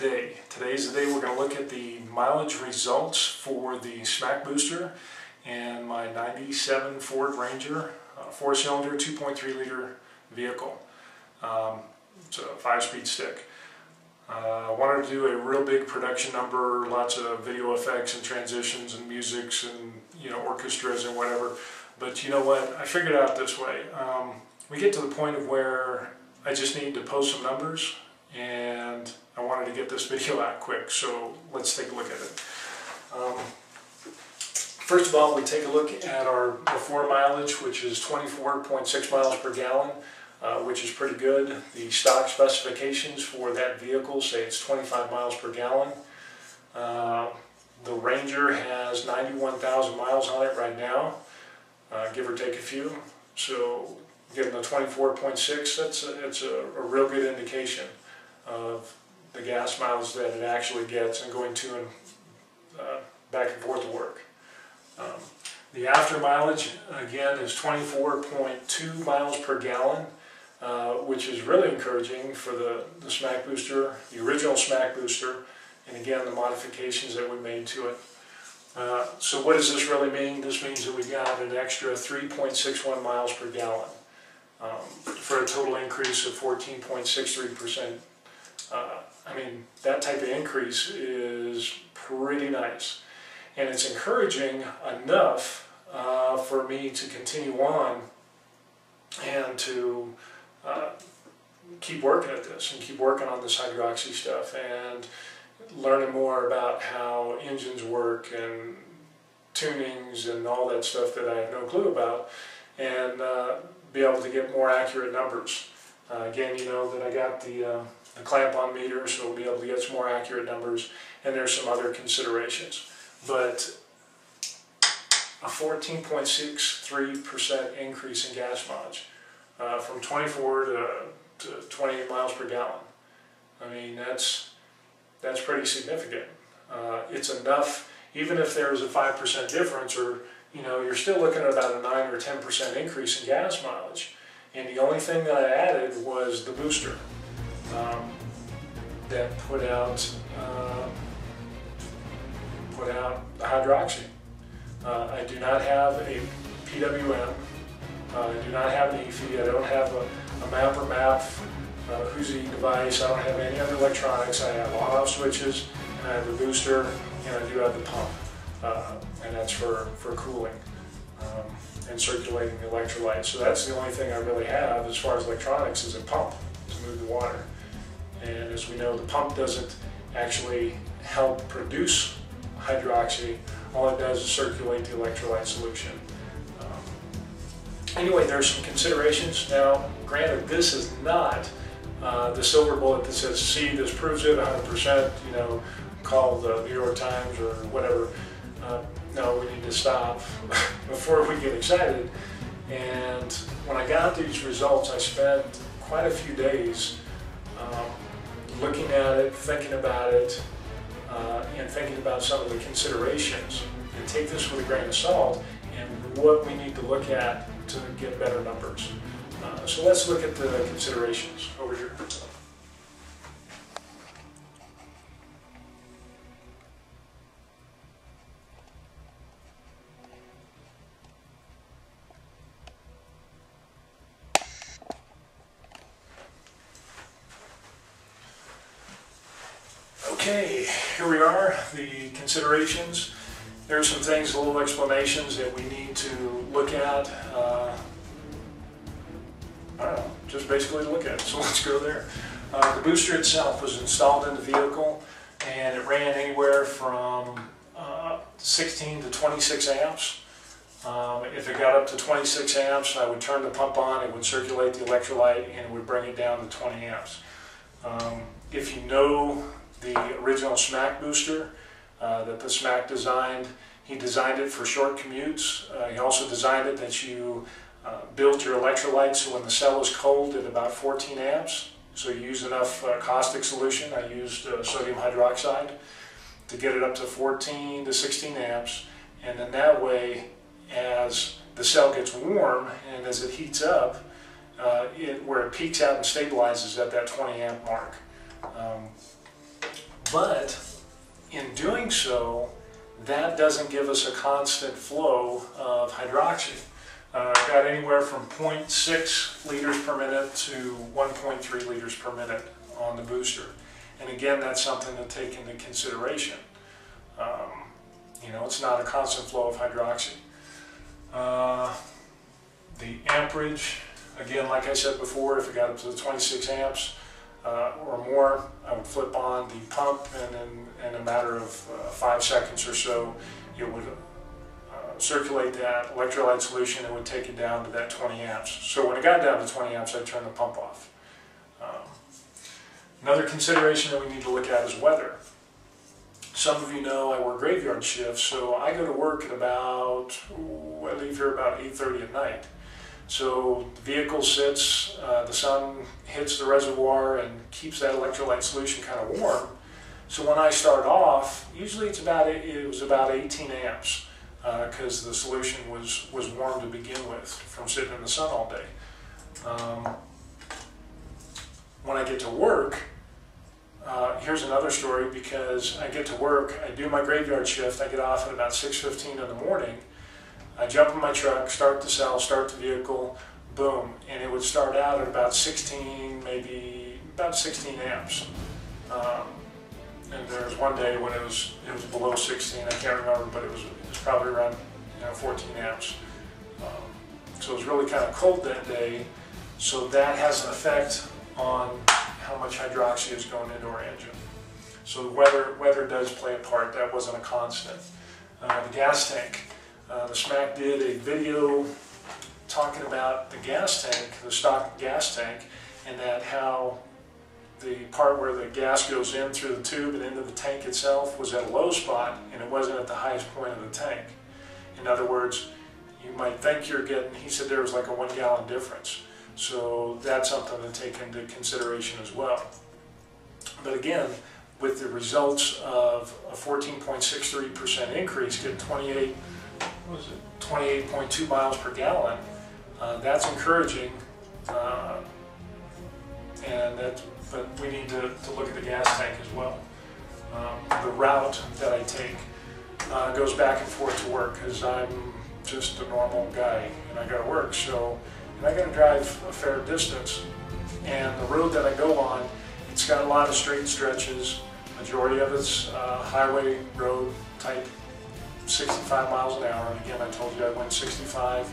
today. Today's the day we're going to look at the mileage results for the smack booster and my 97 Ford Ranger 4-cylinder 2.3 liter vehicle. It's a 5-speed stick. I wanted to do a real big production number, lots of video effects and transitions and musics and orchestras and whatever. But you know what? I figured it out this way. We get to the point of where I just need to post some numbers, and I wanted to get this video out quick. So let's take a look at it. First of all, we take a look at our before mileage, which is 24.6 miles per gallon. Which is pretty good. The stock specifications for that vehicle say it's 25 miles per gallon. The Ranger has 91,000 miles on it right now, give or take a few. So getting the 24.6, it's a real good indication of the gas miles that it actually gets and going to and back and forth to work. The after mileage, again, is 24.2 miles per gallon. Which is really encouraging for the smack booster, the original smack booster, and again the modifications that we made to it. So what does this really mean? This means that we got an extra 3.61 miles per gallon for a total increase of 14.63%. I mean, that type of increase is pretty nice, and it's encouraging enough for me to continue on and to keep working at this and keep working on this hydroxy stuff and learning more about how engines work and tunings and all that stuff that I have no clue about, and be able to get more accurate numbers. Again, you know that I got the clamp-on meter, so we'll be able to get some more accurate numbers, and there's some other considerations. But a 14.63% increase in gas mileage. From 24 to 28 miles per gallon. I mean, that's pretty significant. It's enough, even if there's a 5% difference, or you're still looking at about a 9 or 10% increase in gas mileage. And the only thing that I added was the booster that put out the hydroxy. I do not have a PWM. I do not have an efie. I don't have a mapper Whoosy device. I don't have any other electronics. I have on-off switches, and I have the booster, and I do have the pump, and that's for cooling and circulating the electrolytes. So that's the only thing I really have as far as electronics is a pump to move the water. And as we know, the pump doesn't actually help produce hydroxy. All it does is circulate the electrolyte solution. Anyway, there's some considerations. Now, granted, this is not the silver bullet that says, see, this proves it 100%, call the New York Times or whatever. No, we need to stop before we get excited. And when I got these results, I spent quite a few days looking at it, thinking about it, and thinking about some of the considerations. And take this with a grain of salt and what we need to look at to get better numbers. So let's look at the considerations over here. Okay, here we are, the considerations. There's some things, little explanations that we need to look at. I don't know, just basically look at it. So let's go there. The booster itself was installed in the vehicle, and it ran anywhere from 16 to 26 amps. If it got up to 26 amps, I would turn the pump on, it would circulate the electrolyte, and it would bring it down to 20 amps. If you know the original smack booster, that the smack designed, he designed it for short commutes. He also designed it that you build your electrolytes so when the cell is cold at about 14 amps. So you use enough caustic solution. I used sodium hydroxide to get it up to 14 to 16 amps. And then that way, as the cell gets warm and as it heats up, where it peaks out and stabilizes at that 20 amp mark. But in doing so, that doesn't give us a constant flow of hydroxy. Got anywhere from 0.6 liters per minute to 1.3 liters per minute on the booster. And again, that's something to take into consideration. You know, it's not a constant flow of hydroxy. The amperage, again, like I said before, if it got up to the 26 amps or more, I would flip on the pump, and in a matter of 5 seconds or so, it would circulate that electrolyte solution and would take it down to that 20 amps. So when it got down to 20 amps, I'd turn the pump off. Another consideration that we need to look at is weather. Some of you know I work graveyard shifts, so I go to work at about, I leave here about 8:30 at night. So the vehicle sits, the sun hits the reservoir and keeps that electrolyte solution kind of warm. So when I start off, usually it was about 18 amps because the solution was warm to begin with from sitting in the sun all day. When I get to work, here's another story, because I get to work, I do my graveyard shift, I get off at about 6:15 in the morning, I jump in my truck, start the cell, start the vehicle, boom, and it would start out at about 16, maybe about 16 amps. And there was one day when it was below 16, I can't remember, but it was probably around 14 amps. So it was really kind of cold that day, so that has an effect on how much hydroxy is going into our engine. So the weather does play a part. That wasn't a constant. The gas tank. The SMAC did a video talking about the gas tank, the stock gas tank, and that how the part where the gas goes in through the tube and into the tank itself was at a low spot, and it wasn't at the highest point of the tank. In other words, you might think you're getting, he said there was like a 1 gallon difference. So that's something to take into consideration as well. But again, with the results of a 14.63% increase, getting 28.2 miles per gallon, that's encouraging. But we need to look at the gas tank as well. The route that I take goes back and forth to work, because I'm just a normal guy and I go to work. So, and I got to drive a fair distance, and the road that I go on, it's got a lot of straight stretches. Majority of it's highway road type, 65 miles an hour. And again, I told you I went 65.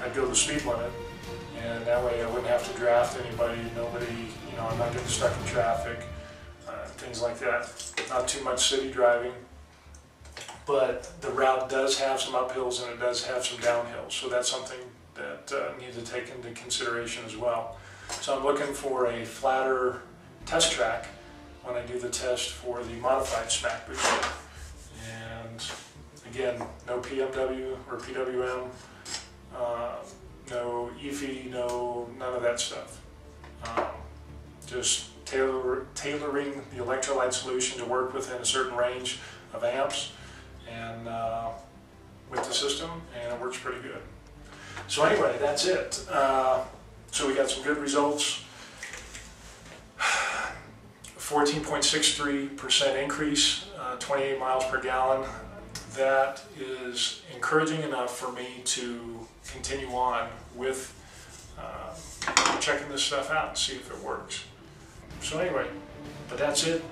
I'd go the speed limit, and that way I wouldn't have to draft anybody. Nobody, I'm not getting stuck in traffic, things like that. Not too much city driving. But the route does have some uphills and it does have some downhills, so that's something that needs to take into consideration as well. So I'm looking for a flatter test track when I do the test for the modified SMAC booster. And again, no PMW or PWM, no efie, none of that stuff. Just tailoring the electrolyte solution to work within a certain range of amps and with the system, and it works pretty good. So anyway, that's it. So we got some good results. 14.63% increase, 28 miles per gallon. That is encouraging enough for me to continue on with checking this stuff out and see if it works. So anyway, but that's it.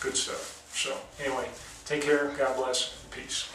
Good stuff. So anyway, take care, God bless, peace.